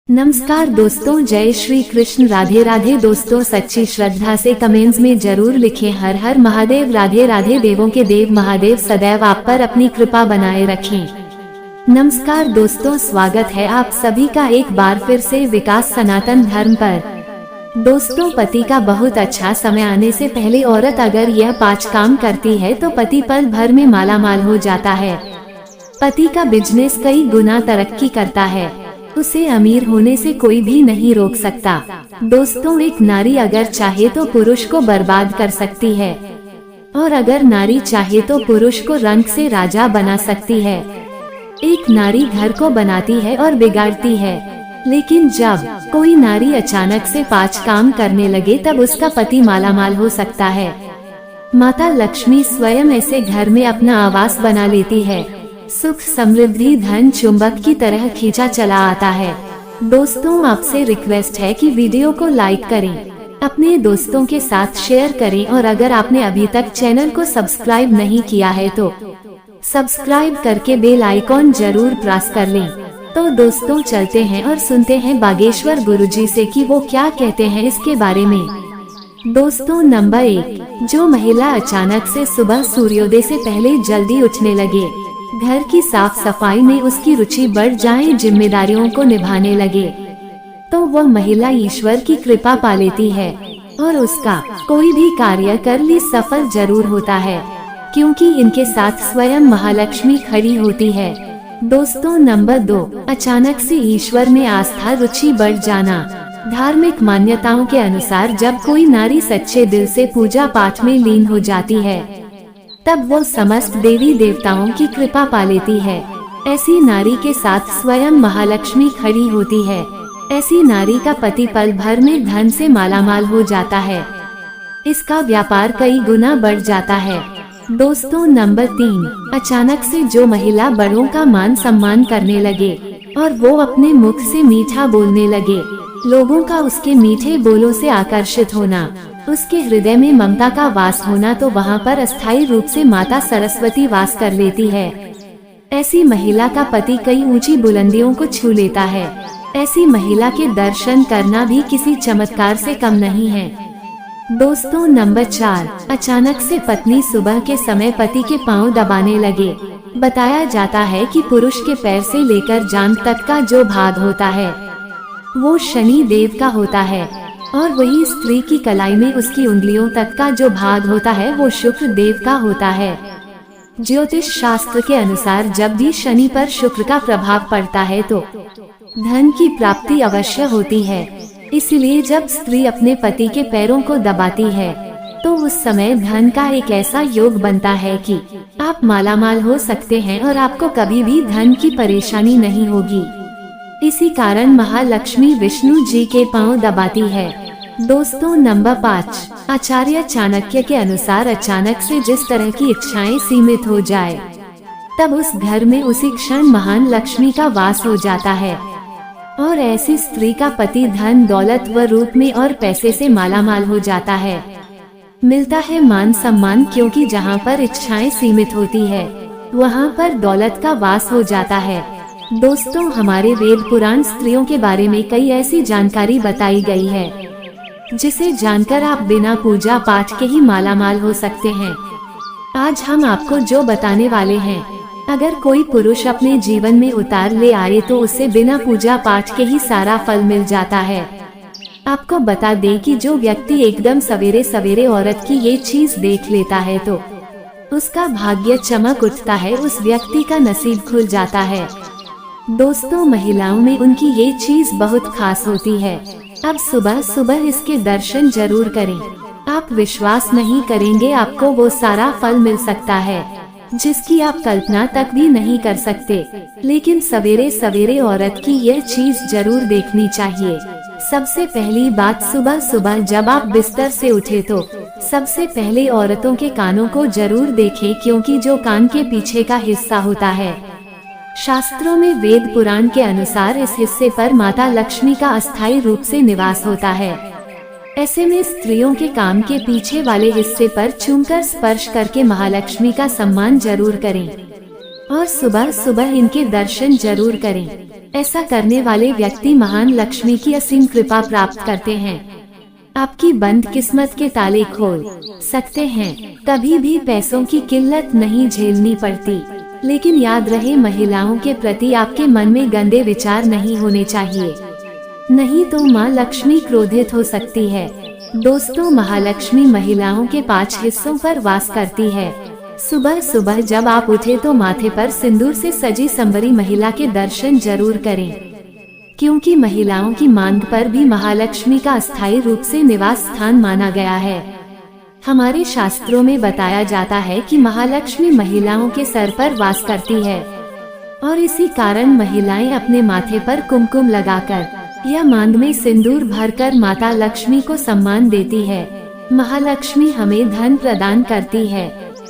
नमस्कार दोस्तों, जय श्री कृष्ण, राधे राधे। दोस्तों सच्ची श्रद्धा से कमेंट्स में जरूर लिखें हर हर महादेव, राधे राधे। देवों के देव महादेव सदैव आप पर अपनी कृपा बनाए रखें। नमस्कार दोस्तों, स्वागत है आप सभी का एक बार फिर से विकास सनातन धर्म पर। दोस्तों, पति का बहुत अच्छा समय आने से पहले औरत अगर यह 5 काम करती है तो पति पल भर में मालामाल हो जाता है। पति का बिजनेस कई गुना तरक्की करता है, उसे अमीर होने से कोई भी नहीं रोक सकता। दोस्तों, एक नारी अगर चाहे तो पुरुष को बर्बाद कर सकती है, और अगर नारी चाहे तो पुरुष को रंग से राजा बना सकती है। एक नारी घर को बनाती है और बिगाड़ती है, लेकिन जब कोई नारी अचानक से 5 काम करने लगे तब उसका पति मालामाल हो सकता है। माता लक्ष्मी स्वयं ऐसे घर में अपना आवास बना लेती है। सुख, समृद्धि, धन चुंबक की तरह खींचा चला आता है। दोस्तों, आपसे रिक्वेस्ट है कि वीडियो को लाइक करें, अपने दोस्तों के साथ शेयर करें, और अगर आपने अभी तक चैनल को सब्सक्राइब नहीं किया है तो सब्सक्राइब करके बेल आइकॉन जरूर प्रेस कर लें। तो दोस्तों, चलते हैं और सुनते हैं बागेश्वर गुरुजी से कि वो क्या कहते हैं इसके बारे में। दोस्तों, नंबर 1, जो महिला अचानक से सुबह सूर्योदय से पहले जल्दी उठने लगे, घर की साफ सफाई में उसकी रुचि बढ़ जाए, जिम्मेदारियों को निभाने लगे, तो वह महिला ईश्वर की कृपा पा लेती है और उसका कोई भी कार्य कर ली सफल जरूर होता है, क्योंकि इनके साथ स्वयं महालक्ष्मी खड़ी होती है। दोस्तों, नंबर 2, अचानक से ईश्वर में आस्था, रुचि बढ़ जाना। धार्मिक मान्यताओं के अनुसार जब कोई नारी सच्चे दिल से पूजा पाठ में लीन हो जाती है तब वो समस्त देवी देवताओं की कृपा पा लेती है। ऐसी नारी के साथ स्वयं महालक्ष्मी खड़ी होती है। ऐसी नारी का पति पल भर में धन से मालामाल हो जाता है, इसका व्यापार कई गुना बढ़ जाता है। दोस्तों, नंबर 3, अचानक से जो महिला बड़ों का मान सम्मान करने लगे और वो अपने मुख से मीठा बोलने लगे, लोगों का उसके मीठे बोलों से आकर्षित होना, उसके हृदय में ममता का वास होना, तो वहाँ पर अस्थायी रूप से माता सरस्वती वास कर लेती है। ऐसी महिला का पति कई ऊंची बुलंदियों को छू लेता है। ऐसी महिला के दर्शन करना भी किसी चमत्कार से कम नहीं है। दोस्तों, नंबर 4, अचानक से पत्नी सुबह के समय पति के पांव दबाने लगे। बताया जाता है कि पुरुष के पैर से लेकर जांघ तक का जो भाग होता है वो शनि देव का होता है, और वही स्त्री की कलाई में उसकी उंगलियों तक का जो भाग होता है वो शुक्र देव का होता है। ज्योतिष शास्त्र के अनुसार जब भी शनि पर शुक्र का प्रभाव पड़ता है तो धन की प्राप्ति अवश्य होती है। इसलिए जब स्त्री अपने पति के पैरों को दबाती है तो उस समय धन का एक ऐसा योग बनता है कि आप मालामाल हो सकते हैं और आपको कभी भी धन की परेशानी नहीं होगी। इसी कारण महालक्ष्मी विष्णु जी के पांव दबाती है। दोस्तों, नंबर 5, आचार्य चाणक्य के अनुसार अचानक से जिस तरह की इच्छाएं सीमित हो जाए तब उस घर में उसी क्षण महान लक्ष्मी का वास हो जाता है, और ऐसी स्त्री का पति धन, दौलत व रूप में और पैसे से मालामाल हो जाता है। मिलता है मान सम्मान, क्योंकि जहाँ पर इच्छाएं सीमित होती है वहाँ पर दौलत का वास हो जाता है। दोस्तों, हमारे वेद पुराण स्त्रियों के बारे में कई ऐसी जानकारी बताई गई है जिसे जानकर आप बिना पूजा पाठ के ही मालामाल हो सकते हैं। आज हम आपको जो बताने वाले हैं, अगर कोई पुरुष अपने जीवन में उतार ले आए तो उसे बिना पूजा पाठ के ही सारा फल मिल जाता है। आपको बता दें कि जो व्यक्ति एकदम सवेरे सवेरे औरत की ये चीज देख लेता है तो उसका भाग्य चमक उठता है, उस व्यक्ति का नसीब खुल जाता है। दोस्तों, महिलाओं में उनकी ये चीज बहुत खास होती है। अब सुबह सुबह इसके दर्शन जरूर करें, आप विश्वास नहीं करेंगे, आपको वो सारा फल मिल सकता है जिसकी आप कल्पना तक भी नहीं कर सकते। लेकिन सवेरे सवेरे औरत की यह चीज जरूर देखनी चाहिए। सबसे पहली बात, सुबह सुबह जब आप बिस्तर से उठे तो सबसे पहले औरतों के कानों को जरूर देखें, क्योंकि जो कान के पीछे का हिस्सा होता है, शास्त्रों में वेद पुराण के अनुसार इस हिस्से पर माता लक्ष्मी का अस्थायी रूप से निवास होता है। ऐसे में स्त्रियों के कान के पीछे वाले हिस्से पर छूकर स्पर्श करके महालक्ष्मी का सम्मान जरूर करें और सुबह सुबह इनके दर्शन जरूर करें। ऐसा करने वाले व्यक्ति महान लक्ष्मी की असीम कृपा प्राप्त करते हैं। आपकी बंद किस्मत के ताले खोल सकते हैं। कभी भी पैसों की किल्लत नहीं झेलनी पड़ती, लेकिन याद रहे महिलाओं के प्रति आपके मन में गंदे विचार नहीं होने चाहिए, नहीं तो माँ लक्ष्मी क्रोधित हो सकती है। दोस्तों, महालक्ष्मी महिलाओं के 5 हिस्सों पर वास करती है। सुबह सुबह जब आप उठे तो माथे पर सिंदूर से सजी संवरी महिला के दर्शन जरूर करें, क्योंकि महिलाओं की मांग पर भी महालक्ष्मी का अस्थायी रूप से निवास स्थान माना गया है। हमारे शास्त्रों में बताया जाता है कि महालक्ष्मी महिलाओं के सर पर वास करती है, और इसी कारण महिलाएं अपने माथे पर कुमकुम लगाकर या मांग में सिंदूर भरकर माता लक्ष्मी को सम्मान देती है। महालक्ष्मी हमें धन प्रदान करती है।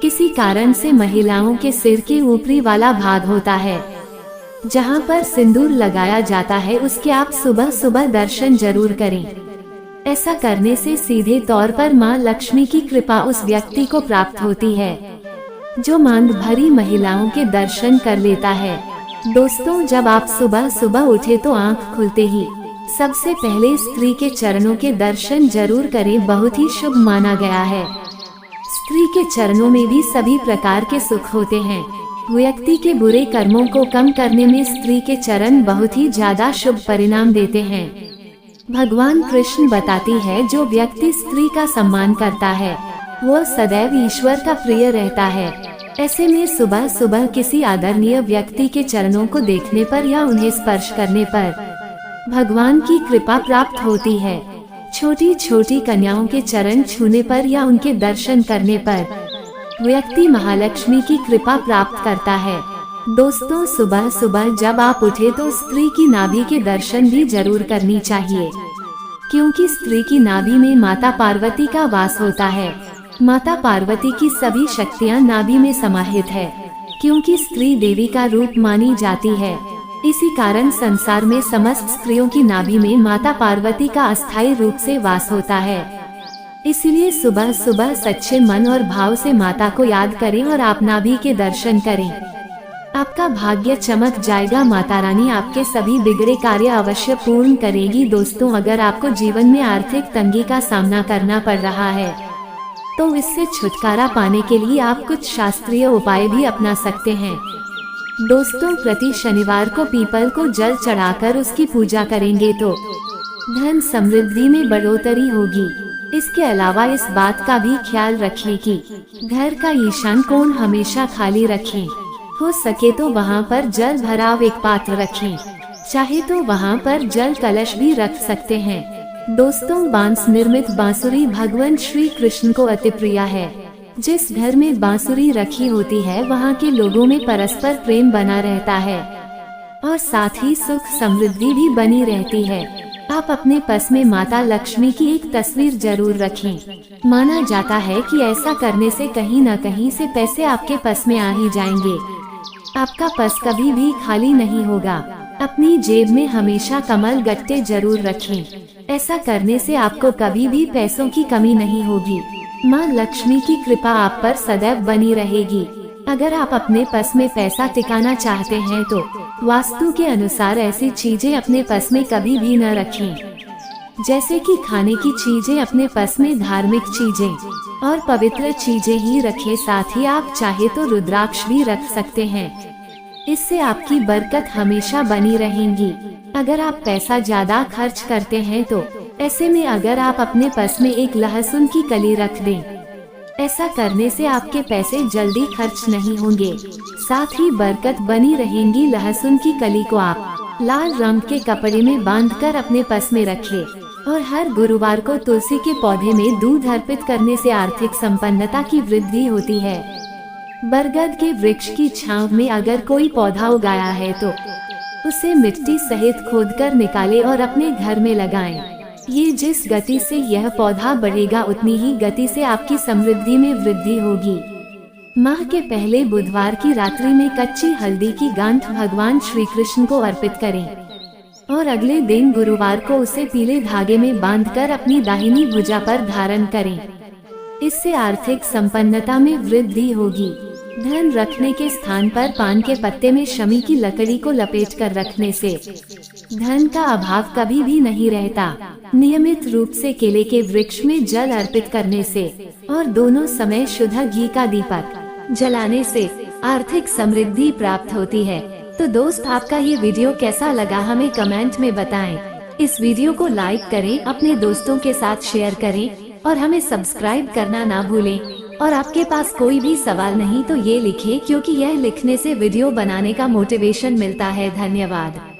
किसी कारण से महिलाओं के सिर के ऊपरी वाला भाग होता है, जहां पर सिंदूर लगाया जाता है, उसके आप सुबह सुबह दर्शन जरूर करें। ऐसा करने से सीधे तौर पर मां लक्ष्मी की कृपा उस व्यक्ति को प्राप्त होती है जो मांग भरी महिलाओं के दर्शन कर लेता है। दोस्तों, जब आप सुबह सुबह उठे तो आंख खुलते ही सबसे पहले स्त्री के चरणों के दर्शन जरूर करें, बहुत ही शुभ माना गया है। स्त्री के चरणों में भी सभी प्रकार के सुख होते हैं। व्यक्ति के बुरे कर्मों को कम करने में स्त्री के चरण बहुत ही ज्यादा शुभ परिणाम देते हैं। भगवान कृष्ण बताती है, जो व्यक्ति स्त्री का सम्मान करता है वह सदैव ईश्वर का प्रिय रहता है। ऐसे में सुबह सुबह किसी आदरणीय व्यक्ति के चरणों को देखने पर या उन्हें स्पर्श करने पर भगवान की कृपा प्राप्त होती है। छोटी छोटी कन्याओं के चरण छूने पर या उनके दर्शन करने पर व्यक्ति महालक्ष्मी की कृपा प्राप्त करता है। दोस्तों, सुबह सुबह जब आप उठे तो स्त्री की नाभि के दर्शन भी जरूर करनी चाहिए, क्योंकि स्त्री की नाभि में माता पार्वती का वास होता है। माता पार्वती की सभी शक्तियाँ नाभि में समाहित है, क्योंकि स्त्री देवी का रूप मानी जाती है। इसी कारण संसार में समस्त स्त्रियों की नाभि में माता पार्वती का अस्थायी रूप से वास होता है। इसलिए सुबह सुबह सच्चे मन और भाव से माता को याद करें और आप नाभि के दर्शन करें। आपका भाग्य चमक जाएगा। माता रानी आपके सभी बिगड़े कार्य अवश्य पूर्ण करेगी। दोस्तों, अगर आपको जीवन में आर्थिक तंगी का सामना करना पड़ रहा है तो इससे छुटकारा पाने के लिए आप कुछ शास्त्रीय उपाय भी अपना सकते हैं। दोस्तों, प्रति शनिवार को पीपल को जल चढ़ाकर उसकी पूजा करेंगे तो धन समृद्धि में बढ़ोतरी होगी। इसके अलावा इस बात का भी ख्याल रखें कि घर का ईशान कोण हमेशा खाली रखें। हो सके तो वहाँ पर जल भराव एक पात्र रखें, चाहे तो वहाँ पर जल कलश भी रख सकते हैं। दोस्तों, बांस निर्मित बांसुरी भगवान श्री कृष्ण को अति प्रिय है। जिस घर में बांसुरी रखी होती है वहाँ के लोगों में परस्पर प्रेम बना रहता है और साथ ही सुख समृद्धि भी बनी रहती है। आप अपने पर्स में माता लक्ष्मी की एक तस्वीर जरूर रखें। माना जाता है कि ऐसा करने से कहीं न कहीं से पैसे आपके पर्स में आ ही जाएंगे। आपका पर्स कभी भी खाली नहीं होगा। अपनी जेब में हमेशा कमल गट्टे जरूर रखें। ऐसा करने से आपको कभी भी पैसों की कमी नहीं होगी। माँ लक्ष्मी की कृपा आप पर सदैव बनी रहेगी। अगर आप अपने पर्स में पैसा टिकाना चाहते हैं तो वास्तु के अनुसार ऐसी चीजें अपने पर्स में कभी भी न रखें, जैसे कि खाने की चीजें अपने पर्स में, धार्मिक चीजें और पवित्र चीजें ही रखें। साथ ही आप चाहे तो रुद्राक्ष भी रख सकते हैं। इससे आपकी बरकत हमेशा बनी रहेगी। अगर आप पैसा ज्यादा खर्च करते हैं तो ऐसे में अगर आप अपने पर्स में एक लहसुन की कली रख दें, ऐसा करने से आपके पैसे जल्दी खर्च नहीं होंगे, साथ ही बरकत बनी रहेंगी। लहसुन की कली को आप लाल रंग के कपड़े में बांधकर अपने पर्स में रखें और हर गुरुवार को तुलसी के पौधे में दूध अर्पित करने से आर्थिक संपन्नता की वृद्धि होती है। बरगद के वृक्ष की छांव में अगर कोई पौधा उगाया है तो उसे मिट्टी सहित खोदकर निकालें और अपने घर में लगाएं। ये जिस गति से यह पौधा बढ़ेगा उतनी ही गति से आपकी समृद्धि में वृद्धि होगी। माह के पहले बुधवार की रात्रि में कच्ची हल्दी की गांठ भगवान श्री कृष्ण को अर्पित करें और अगले दिन गुरुवार को उसे पीले धागे में बांधकर अपनी दाहिनी भुजा पर धारण करें। इससे आर्थिक संपन्नता में वृद्धि होगी। धन रखने के स्थान पर पान के पत्ते में शमी की लकड़ी को लपेट कर रखने से धन का अभाव कभी भी नहीं रहता। नियमित रूप से केले के वृक्ष में जल अर्पित करने से और दोनों समय शुद्ध घी का दीपक जलाने से आर्थिक समृद्धि प्राप्त होती है। तो दोस्त, आपका ये वीडियो कैसा लगा हमें कमेंट में बताएं। इस वीडियो को लाइक करें, अपने दोस्तों के साथ शेयर करें और हमें सब्सक्राइब करना ना भूलें। और आपके पास कोई भी सवाल नहीं तो ये लिखें, क्योंकि यह लिखने से वीडियो बनाने का मोटिवेशन मिलता है। धन्यवाद।